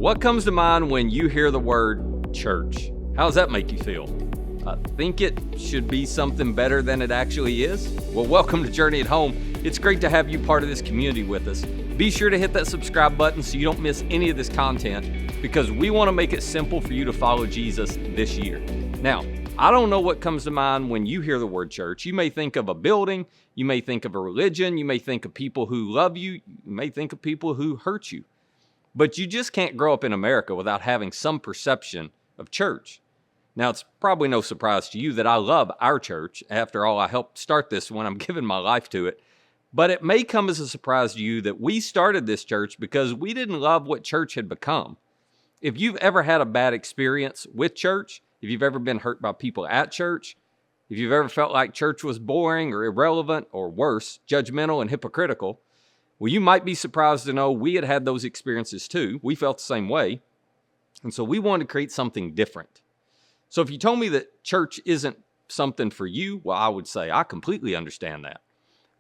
What comes to mind when you hear the word church? How does that make you feel? Think it should be something better than it actually is? Well, welcome to Journey at Home. It's great to have you part of this community with us. Be sure to hit that subscribe button so you don't miss any of this content, because we want to make it simple for you to follow Jesus this year. Now, I don't know what comes to mind when you hear the word church. You may think of a building, you may think of a religion, you may think of people who love you, you may think of people who hurt you. But you just can't grow up in America without having some perception of church. Now, it's probably no surprise to you that I love our church. After all, I helped start this one. I'm giving my life to it. But it may come as a surprise to you that we started this church because we didn't love what church had become. If you've ever had a bad experience with church, if you've ever been hurt by people at church, if you've ever felt like church was boring or irrelevant or worse, judgmental and hypocritical, well, you might be surprised to know we had those experiences too. We felt the same way. And so we wanted to create something different. So if you told me that church isn't something for you, well, I would say I completely understand that.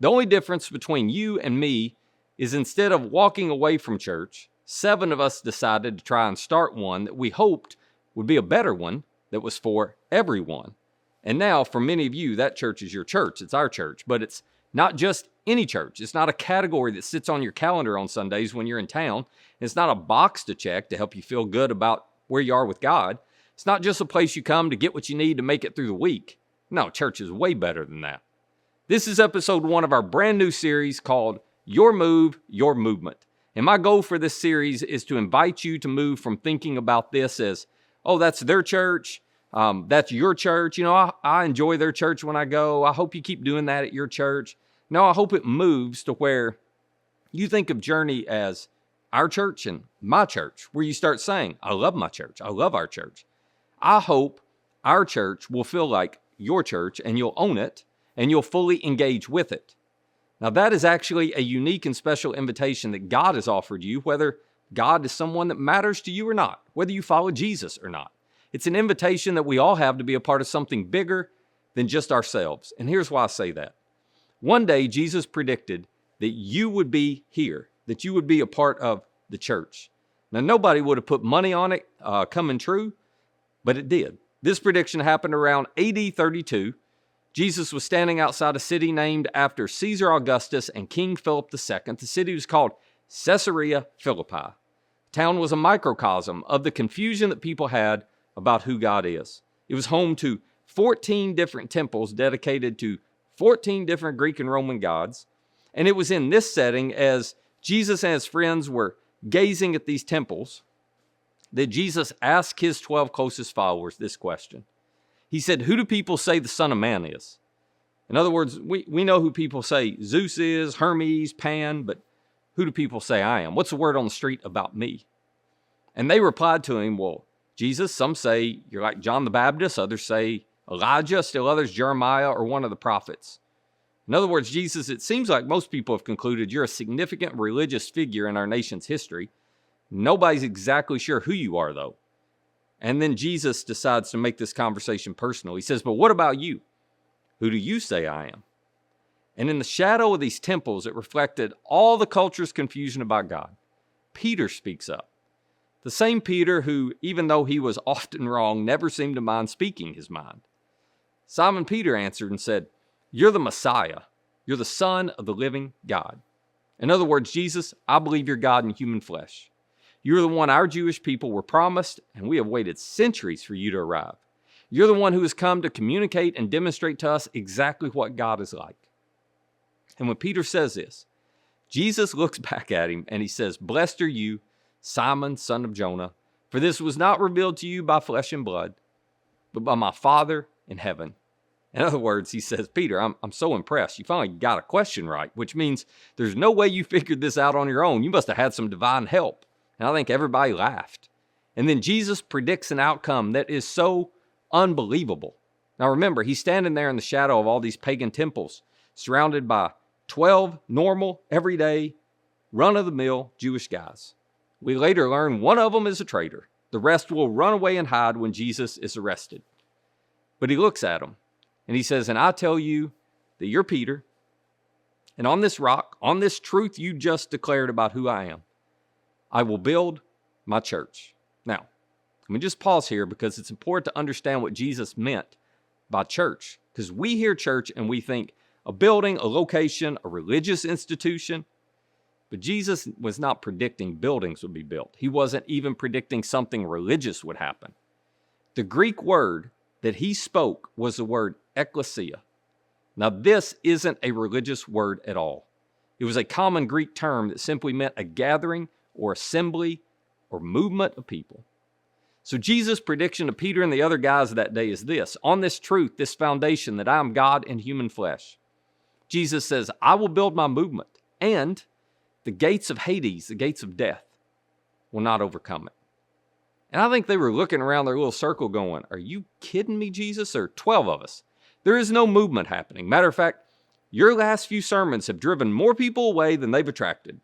The only difference between you and me is instead of walking away from church, 7 of us decided to try and start one that we hoped would be a better one that was for everyone. And now for many of you, that church is your church. It's our church, but it's not just any church. It's not a category that sits on your calendar on Sundays when you're in town. It's not a box to check to help you feel good about where you are with God. It's not just a place you come to get what you need to make it through the week. No, church is way better than that. This is episode 1 of our brand new series called Your Move, Your Movement. And my goal for this series is to invite you to move from thinking about this as, oh, that's their church, that's your church. You know, I enjoy their church when I go. I hope you keep doing that at your church. No, I hope it moves to where you think of Journey as our church and my church, where you start saying, I love my church. I love our church. I hope our church will feel like your church and you'll own it and you'll fully engage with it. Now, that is actually a unique and special invitation that God has offered you, whether God is someone that matters to you or not, whether you follow Jesus or not. It's an invitation that we all have to be a part of something bigger than just ourselves. And here's why I say that. One day, Jesus predicted that you would be here, that you would be a part of the church. Now, nobody would have put money on it coming true, but it did. This prediction happened around AD 32. Jesus was standing outside a city named after Caesar Augustus and King Philip II. The city was called Caesarea Philippi. The town was a microcosm of the confusion that people had about who God is. It was home to 14 different temples dedicated to 14 different Greek and Roman gods. And it was in this setting, as Jesus and his friends were gazing at these temples, that Jesus asked his 12 closest followers this question. He said, who do people say the Son of Man is? In other words, we know who people say Zeus is, Hermes, Pan, but who do people say I am? What's the word on the street about me? And they replied to him, well, Jesus, some say you're like John the Baptist, others say Elijah, still others Jeremiah or one of the prophets. In other words, Jesus, it seems like most people have concluded you're a significant religious figure in our nation's history. Nobody's exactly sure who you are, though. And then Jesus decides to make this conversation personal. He says, but what about you? Who do you say I am? And in the shadow of these temples, it reflected all the culture's confusion about God. Peter speaks up. The same Peter who, even though he was often wrong, never seemed to mind speaking his mind. Simon Peter answered and said, you're the Messiah. You're the Son of the living God. In other words, Jesus, I believe you're God in human flesh. You're the one our Jewish people were promised, and we have waited centuries for you to arrive. You're the one who has come to communicate and demonstrate to us exactly what God is like. And when Peter says this, Jesus looks back at him and he says, blessed are you, Simon, son of Jonah, for this was not revealed to you by flesh and blood, but by my Father in heaven. In other words, he says, Peter, I'm so impressed. You finally got a question right, which means there's no way you figured this out on your own. You must have had some divine help. And I think everybody laughed. And then Jesus predicts an outcome that is so unbelievable. Now remember, he's standing there in the shadow of all these pagan temples, surrounded by 12 normal, everyday, run-of-the-mill Jewish guys. We later learn one of them is a traitor. The rest will run away and hide when Jesus is arrested. But he looks at them and he says, and I tell you that you're Peter, and on this rock, on this truth you just declared about who I am, I will build my church. Now, let me just pause here because it's important to understand what Jesus meant by church. Because we hear church and we think a building, a location, a religious institution. But Jesus was not predicting buildings would be built. He wasn't even predicting something religious would happen. The Greek word that he spoke was the word ecclesia. Now, this isn't a religious word at all. It was a common Greek term that simply meant a gathering or assembly or movement of people. So Jesus' prediction to Peter and the other guys of that day is this: on this truth, this foundation that I am God in human flesh, Jesus says, I will build my movement, and the gates of Hades, the gates of death, will not overcome it. And I think they were looking around their little circle going, are you kidding me, Jesus? There are 12 of us. There is no movement happening. Matter of fact, your last few sermons have driven more people away than they've attracted.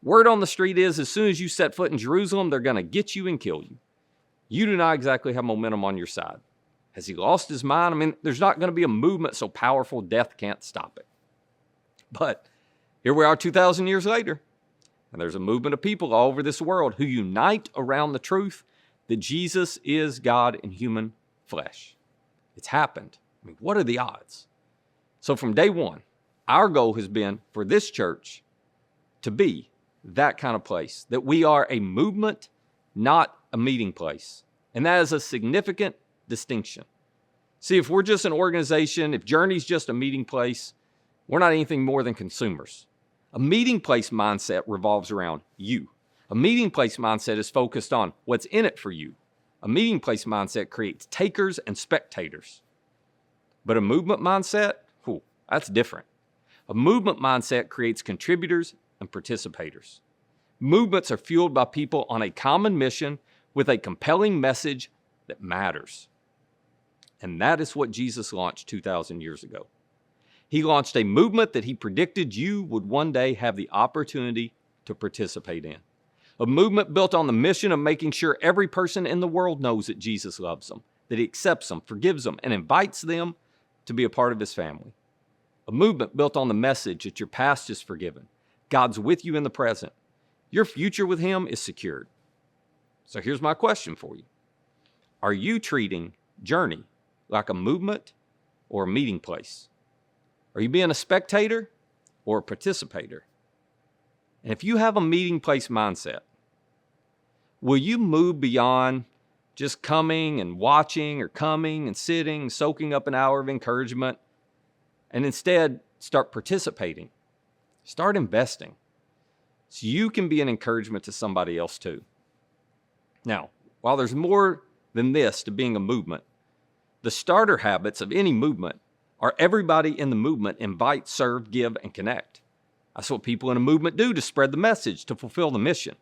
Word on the street is as soon as you set foot in Jerusalem, they're going to get you and kill you. You do not exactly have momentum on your side. Has he lost his mind? I mean, there's not going to be a movement so powerful death can't stop it. But here we are 2,000 years later, and there's a movement of people all over this world who unite around the truth that Jesus is God in human flesh. It's happened. I mean, what are the odds? So from day one, our goal has been for this church to be that kind of place, that we are a movement, not a meeting place. And that is a significant distinction. See, if we're just an organization, if Journey's just a meeting place, we're not anything more than consumers. A meeting place mindset revolves around you. A meeting place mindset is focused on what's in it for you. A meeting place mindset creates takers and spectators. But a movement mindset, that's different. A movement mindset creates contributors and participators. Movements are fueled by people on a common mission with a compelling message that matters. And that is what Jesus launched 2,000 years ago. He launched a movement that he predicted you would one day have the opportunity to participate in. A movement built on the mission of making sure every person in the world knows that Jesus loves them, that he accepts them, forgives them, and invites them to be a part of his family. A movement built on the message that your past is forgiven. God's with you in the present. Your future with him is secured. So here's my question for you. Are you treating Journey like a movement or a meeting place? Are you being a spectator or a participator? And if you have a meeting place mindset, will you move beyond just coming and watching or coming and sitting, soaking up an hour of encouragement, and instead start participating? Start investing so you can be an encouragement to somebody else too. Now, while there's more than this to being a movement, the starter habits of any movement are everybody in the movement invite, serve, give, and connect. That's what people in a movement do to spread the message, to fulfill the mission.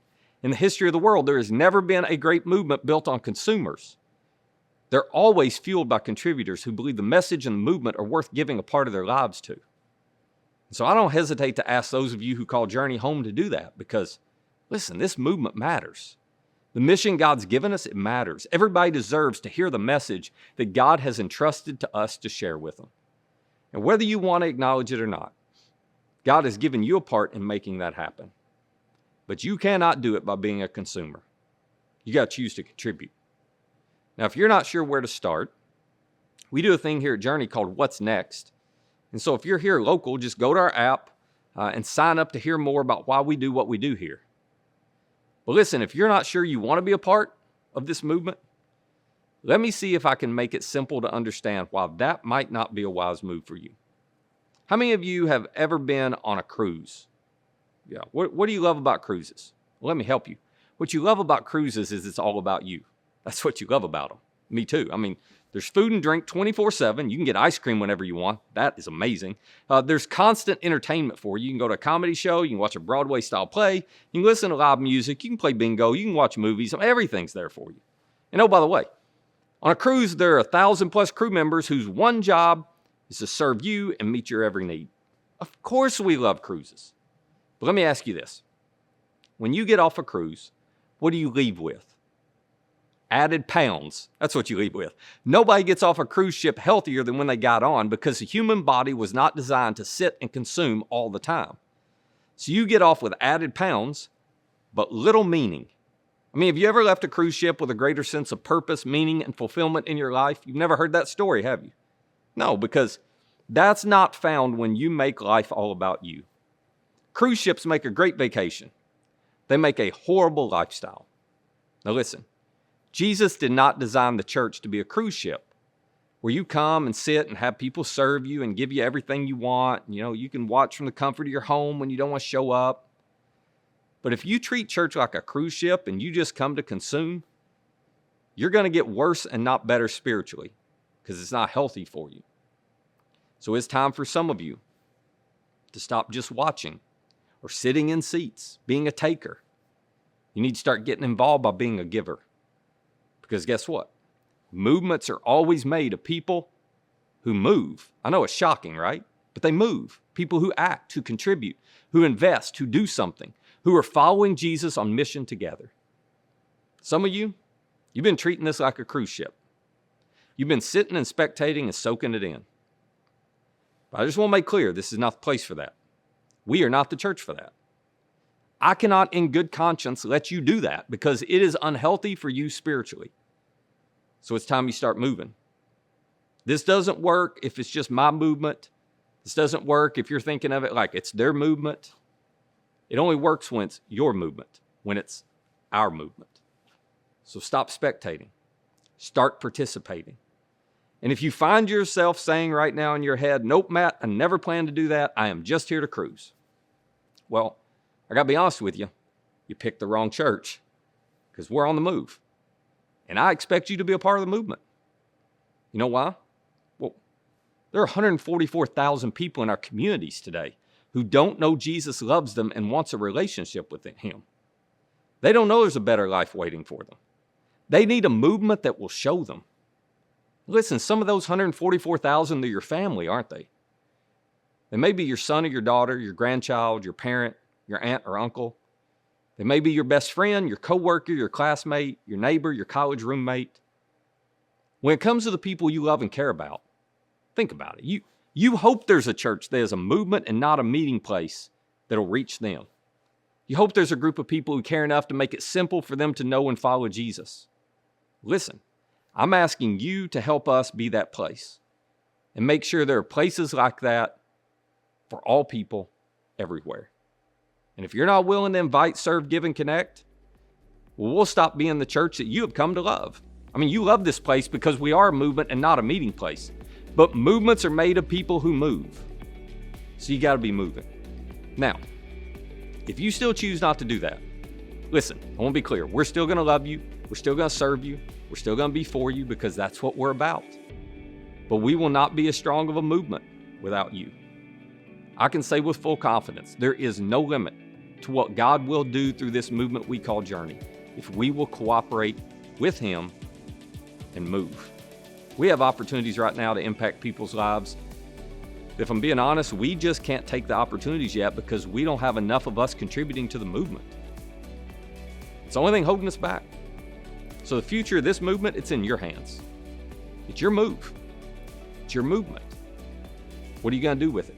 In the history of the world, there has never been a great movement built on consumers. They're always fueled by contributors who believe the message and the movement are worth giving a part of their lives to. So I don't hesitate to ask those of you who call Journey home to do that because, listen, this movement matters. The mission God's given us, it matters. Everybody deserves to hear the message that God has entrusted to us to share with them. And whether you want to acknowledge it or not, God has given you a part in making that happen. But you cannot do it by being a consumer. You got to choose to contribute. Now, if you're not sure where to start, we do a thing here at Journey called What's Next. And so if you're here local, just go to our app and sign up to hear more about why we do what we do here. But listen, if you're not sure you want to be a part of this movement, let me see if I can make it simple to understand why that might not be a wise move for you. How many of you have ever been on a cruise? Yeah. What do you love about cruises? Well, let me help you. What you love about cruises is it's all about you. That's what you love about them. Me too. I mean, there's food and drink 24/7. You can get ice cream whenever you want. That is amazing. There's constant entertainment for you. You can go to a comedy show. You can watch a Broadway-style play. You can listen to live music. You can play bingo. You can watch movies. Everything's there for you. And oh, by the way, on a cruise, there are 1,000+ crew members whose one job is to serve you and meet your every need. Of course we love cruises. But let me ask you this. When you get off a cruise, what do you leave with? Added pounds. That's what you leave with. Nobody gets off a cruise ship healthier than when they got on because the human body was not designed to sit and consume all the time. So you get off with added pounds, but little meaning. I mean, have you ever left a cruise ship with a greater sense of purpose, meaning, and fulfillment in your life? You've never heard that story, have you? No, because that's not found when you make life all about you. Cruise ships make a great vacation. They make a horrible lifestyle. Now listen, Jesus did not design the church to be a cruise ship where you come and sit and have people serve you and give you everything you want. You can watch from the comfort of your home when you don't want to show up. But if you treat church like a cruise ship and you just come to consume, you're going to get worse and not better spiritually because it's not healthy for you. So it's time for some of you to stop just watching or sitting in seats, being a taker. You need to start getting involved by being a giver. Because guess what? Movements are always made of people who move. I know it's shocking, right? But they move. People who act, who contribute, who invest, who do something, who are following Jesus on mission together. Some of you, you've been treating this like a cruise ship. You've been sitting and spectating and soaking it in. But I just want to make clear, this is not the place for that. We are not the church for that. I cannot in good conscience let you do that because it is unhealthy for you spiritually. So it's time you start moving. This doesn't work if it's just my movement. This doesn't work if you're thinking of it like it's their movement. It only works when it's your movement, when it's our movement. So stop spectating. Start participating. And if you find yourself saying right now in your head, nope, Matt, I never plan to do that. I am just here to cruise. Well, I got to be honest with you. You picked the wrong church because we're on the move. And I expect you to be a part of the movement. You know why? Well, there are 144,000 people in our communities today who don't know Jesus loves them and wants a relationship with him. They don't know there's a better life waiting for them. They need a movement that will show them. Listen, some of those 144,000 are your family, aren't they? They may be your son or your daughter, your grandchild, your parent, your aunt or uncle. They may be your best friend, your coworker, your classmate, your neighbor, your college roommate. When it comes to the people you love and care about, think about it. You hope there's a church that is a movement and not a meeting place that'll reach them. You hope there's a group of people who care enough to make it simple for them to know and follow Jesus. Listen, I'm asking you to help us be that place and make sure there are places like that for all people everywhere. And if you're not willing to invite, serve, give, and connect, well, we'll stop being the church that you have come to love. I mean, you love this place because we are a movement and not a meeting place. But movements are made of people who move. So you got to be moving. Now, if you still choose not to do that, listen, I want to be clear. We're still going to love you. We're still going to serve you. We're still going to be for you because that's what we're about. But we will not be as strong of a movement without you. I can say with full confidence, there is no limit to what God will do through this movement we call Journey if we will cooperate with Him and move. We have opportunities right now to impact people's lives. If I'm being honest, we just can't take the opportunities yet because we don't have enough of us contributing to the movement. It's the only thing holding us back. So the future of this movement, it's in your hands. It's your move. It's your movement. What are you going to do with it?